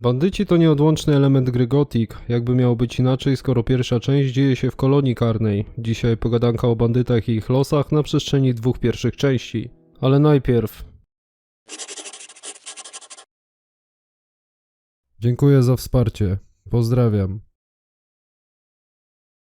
Bandyci to nieodłączny element gry Gothic, jakby miało być inaczej, skoro pierwsza część dzieje się w kolonii karnej. Dzisiaj pogadanka o bandytach i ich losach na przestrzeni dwóch pierwszych części. Ale najpierw... Dziękuję za wsparcie. Pozdrawiam.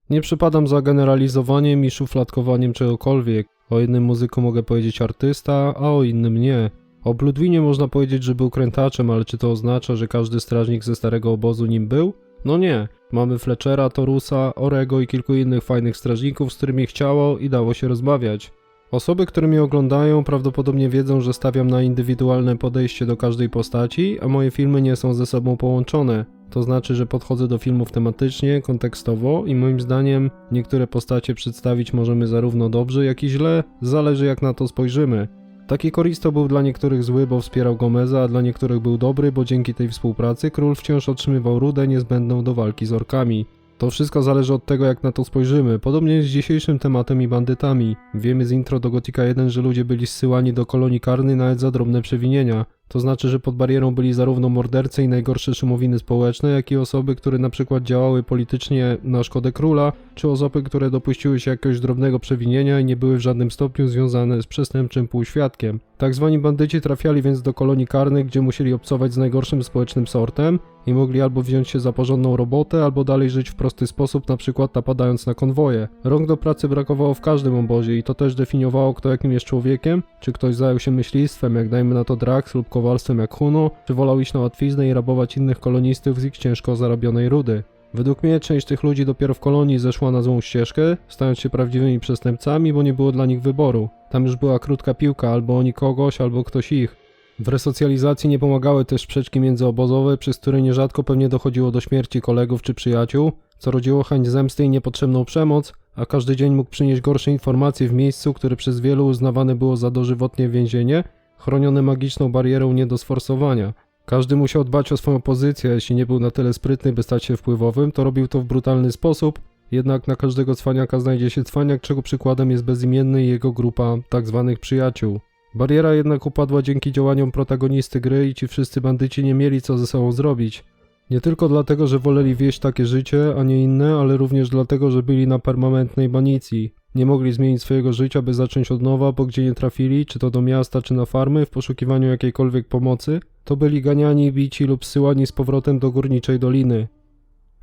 Nie przypadam za generalizowaniem i szufladkowaniem czegokolwiek. O jednym muzyku mogę powiedzieć artysta, a o innym nie. O Bloodwinie można powiedzieć, że był krętaczem, ale czy to oznacza, że każdy strażnik ze starego obozu nim był? No nie. Mamy Fletchera, Torusa, Orego i kilku innych fajnych strażników, z którymi chciało i dało się rozmawiać. Osoby, które mnie oglądają, prawdopodobnie wiedzą, że stawiam na indywidualne podejście do każdej postaci, a moje filmy nie są ze sobą połączone. To znaczy, że podchodzę do filmów tematycznie, kontekstowo i moim zdaniem niektóre postacie przedstawić możemy zarówno dobrze, jak i źle, zależy jak na to spojrzymy. Taki Koristo był dla niektórych zły, bo wspierał Gomeza, a dla niektórych był dobry, bo dzięki tej współpracy król wciąż otrzymywał rudę niezbędną do walki z orkami. To wszystko zależy od tego, jak na to spojrzymy. Podobnie jest z dzisiejszym tematem i bandytami. Wiemy z intro do Gothica 1, że ludzie byli zsyłani do kolonii karnej nawet za drobne przewinienia. To znaczy, że pod barierą byli zarówno mordercy i najgorsze szumowiny społeczne, jak i osoby, które na przykład działały politycznie na szkodę króla, czy osoby, które dopuściły się jakiegoś drobnego przewinienia i nie były w żadnym stopniu związane z przestępczym półświadkiem. Tak zwani bandyci trafiali więc do kolonii karnych, gdzie musieli obcować z najgorszym społecznym sortem i mogli albo wziąć się za porządną robotę, albo dalej żyć w prosty sposób, na przykład napadając na konwoje. Rąk do pracy brakowało w każdym obozie i to też definiowało, kto jakim jest człowiekiem, czy ktoś zajął się myślistwem, jak dajmy na to Drax, lub kowalstwem jak Huno, czy wolał iść na łatwiznę i rabować innych kolonistów z ich ciężko zarobionej rudy. Według mnie część tych ludzi dopiero w kolonii zeszła na złą ścieżkę, stając się prawdziwymi przestępcami, bo nie było dla nich wyboru. Tam już była krótka piłka, albo oni kogoś, albo ktoś ich. W resocjalizacji nie pomagały też sprzeczki międzyobozowe, przez które nierzadko pewnie dochodziło do śmierci kolegów czy przyjaciół, co rodziło chęć zemsty i niepotrzebną przemoc, a każdy dzień mógł przynieść gorsze informacje w miejscu, które przez wielu uznawane było za dożywotnie więzienie, chronione magiczną barierą nie do sforsowania. Każdy musiał dbać o swoją pozycję, jeśli nie był na tyle sprytny, by stać się wpływowym, to robił to w brutalny sposób, jednak na każdego cwaniaka znajdzie się cwaniak, czego przykładem jest bezimienny i jego grupa tzw. przyjaciół. Bariera jednak upadła dzięki działaniom protagonisty gry i ci wszyscy bandyci nie mieli co ze sobą zrobić. Nie tylko dlatego, że woleli wieść takie życie, a nie inne, ale również dlatego, że byli na permanentnej banicji. Nie mogli zmienić swojego życia, by zacząć od nowa, bo gdzie nie trafili, czy to do miasta, czy na farmy, w poszukiwaniu jakiejkolwiek pomocy, to byli ganiani, bici lub zsyłani z powrotem do górniczej doliny.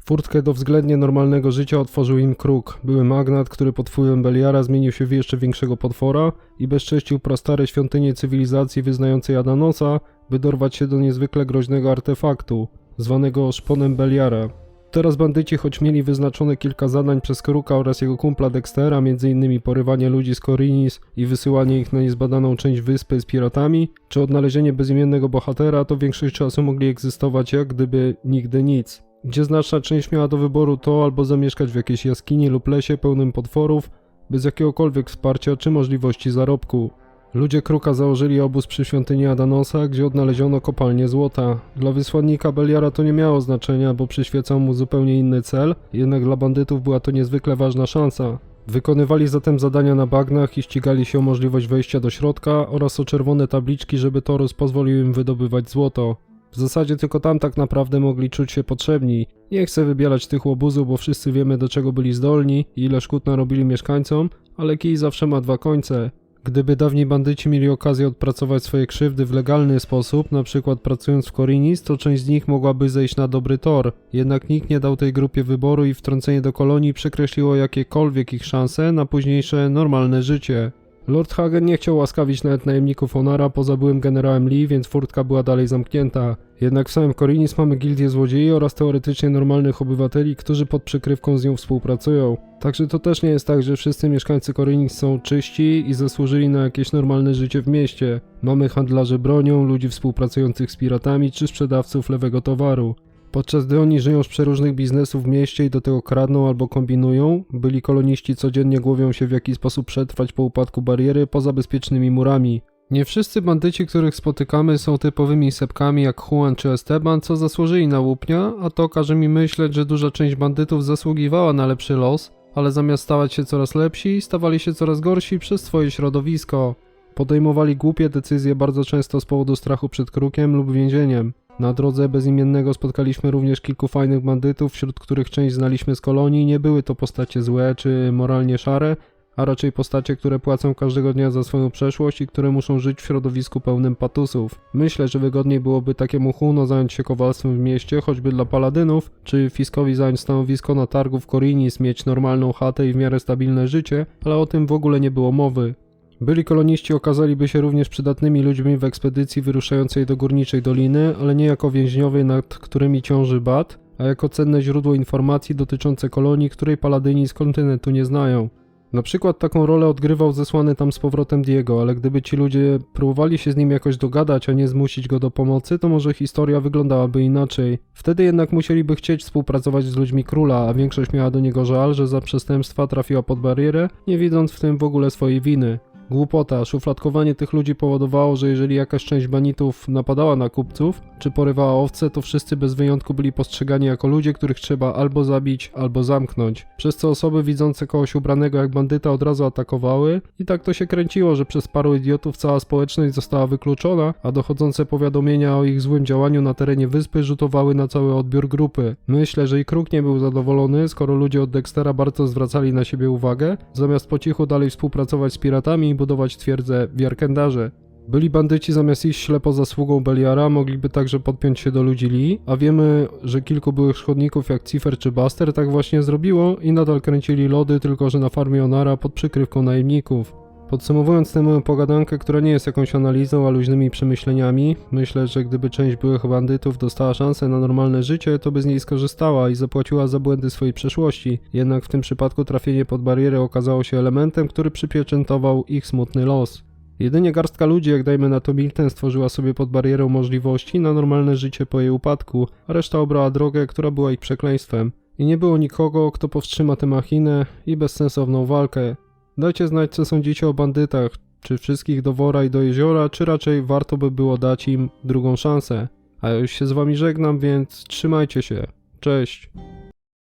Furtkę do względnie normalnego życia otworzył im Kruk, były magnat, który pod wpływem Beliara zmienił się w jeszcze większego potwora i bezcześcił prastare świątynie cywilizacji wyznającej Adanosa, by dorwać się do niezwykle groźnego artefaktu, zwanego szponem Beliara. Teraz bandyci, choć mieli wyznaczone kilka zadań przez Kruka oraz jego kumpla Dextera, m.in. porywanie ludzi z Korinis i wysyłanie ich na niezbadaną część wyspy z piratami, czy odnalezienie bezimiennego bohatera, to większość czasu mogli egzystować jak gdyby nigdy nic. Gdzie znaczna część miała do wyboru to albo zamieszkać w jakiejś jaskini lub lesie pełnym potworów, bez jakiegokolwiek wsparcia czy możliwości zarobku. Ludzie Kruka założyli obóz przy świątyni Adanosa, gdzie odnaleziono kopalnię złota. Dla wysłannika Beliara to nie miało znaczenia, bo przyświecał mu zupełnie inny cel, jednak dla bandytów była to niezwykle ważna szansa. Wykonywali zatem zadania na bagnach i ścigali się o możliwość wejścia do środka oraz o czerwone tabliczki, żeby Torus pozwolił im wydobywać złoto. W zasadzie tylko tam tak naprawdę mogli czuć się potrzebni. Nie chcę wybierać tych łobuzów, bo wszyscy wiemy, do czego byli zdolni i ile szkód narobili mieszkańcom, ale kij zawsze ma dwa końce. Gdyby dawni bandyci mieli okazję odpracować swoje krzywdy w legalny sposób, na przykład pracując w Korinis, to część z nich mogłaby zejść na dobry tor. Jednak nikt nie dał tej grupie wyboru i wtrącenie do kolonii przekreśliło jakiekolwiek ich szanse na późniejsze, normalne życie. Lord Hagen nie chciał łaskawić nawet najemników Onara poza byłym generałem Lee, więc furtka była dalej zamknięta. Jednak w samym Korinis mamy gildię złodziei oraz teoretycznie normalnych obywateli, którzy pod przykrywką z nią współpracują. Także to też nie jest tak, że wszyscy mieszkańcy Korinis są czyści i zasłużyli na jakieś normalne życie w mieście. Mamy handlarzy bronią, ludzi współpracujących z piratami czy sprzedawców lewego towaru. Podczas gdy oni żyją z przeróżnych biznesów w mieście i do tego kradną albo kombinują, byli koloniści codziennie głowią się w jaki sposób przetrwać po upadku bariery poza bezpiecznymi murami. Nie wszyscy bandyci, których spotykamy, są typowymi sepkami jak Juan czy Esteban, co zasłużyli na łupnia, a to każe mi myśleć, że duża część bandytów zasługiwała na lepszy los, ale zamiast stawać się coraz lepsi, stawali się coraz gorsi przez swoje środowisko. Podejmowali głupie decyzje bardzo często z powodu strachu przed Krukiem lub więzieniem. Na drodze bezimiennego spotkaliśmy również kilku fajnych bandytów, wśród których część znaliśmy z kolonii. Nie były to postacie złe czy moralnie szare, a raczej postacie, które płacą każdego dnia za swoją przeszłość i które muszą żyć w środowisku pełnym patusów. Myślę, że wygodniej byłoby takiemu Huno zająć się kowalstwem w mieście, choćby dla paladynów, czy Fiskowi zająć stanowisko na targu w Korinis, mieć normalną chatę i w miarę stabilne życie, ale o tym w ogóle nie było mowy. Byli koloniści okazaliby się również przydatnymi ludźmi w ekspedycji wyruszającej do Górniczej Doliny, ale nie jako więźniowie, nad którymi ciąży bat, a jako cenne źródło informacji dotyczące kolonii, której paladyni z kontynentu nie znają. Na przykład taką rolę odgrywał zesłany tam z powrotem Diego, ale gdyby ci ludzie próbowali się z nim jakoś dogadać, a nie zmusić go do pomocy, to może historia wyglądałaby inaczej. Wtedy jednak musieliby chcieć współpracować z ludźmi króla, a większość miała do niego żal, że za przestępstwa trafiła pod barierę, nie widząc w tym w ogóle swojej winy. Głupota, szufladkowanie tych ludzi powodowało, że jeżeli jakaś część banitów napadała na kupców, czy porywała owce, to wszyscy bez wyjątku byli postrzegani jako ludzie, których trzeba albo zabić, albo zamknąć. Przez co osoby widzące kogoś ubranego jak bandyta od razu atakowały i tak to się kręciło, że przez paru idiotów cała społeczność została wykluczona, a dochodzące powiadomienia o ich złym działaniu na terenie wyspy rzutowały na cały odbiór grupy. Myślę, że i Kruk nie był zadowolony, skoro ludzie od Dextera bardzo zwracali na siebie uwagę, zamiast po cichu dalej współpracować z piratami i budować twierdzę w Jarkendarze. Byli bandyci zamiast iść ślepo za sługą Beliara, mogliby także podpiąć się do ludzi Lee, a wiemy, że kilku byłych szkodników jak Cifer czy Buster tak właśnie zrobiło i nadal kręcili lody, tylko że na farmie Onara pod przykrywką najemników. Podsumowując tę moją pogadankę, która nie jest jakąś analizą, a luźnymi przemyśleniami, myślę, że gdyby część byłych bandytów dostała szansę na normalne życie, to by z niej skorzystała i zapłaciła za błędy swojej przeszłości. Jednak w tym przypadku trafienie pod barierę okazało się elementem, który przypieczętował ich smutny los. Jedynie garstka ludzi, jak dajmy na to Milten, stworzyła sobie pod barierą możliwości na normalne życie po jej upadku, a reszta obrała drogę, która była ich przekleństwem. I nie było nikogo, kto powstrzyma tę machinę i bezsensowną walkę. Dajcie znać, co sądzicie o bandytach, czy wszystkich do wora i do jeziora, czy raczej warto by było dać im drugą szansę. A ja już się z wami żegnam, więc trzymajcie się. Cześć!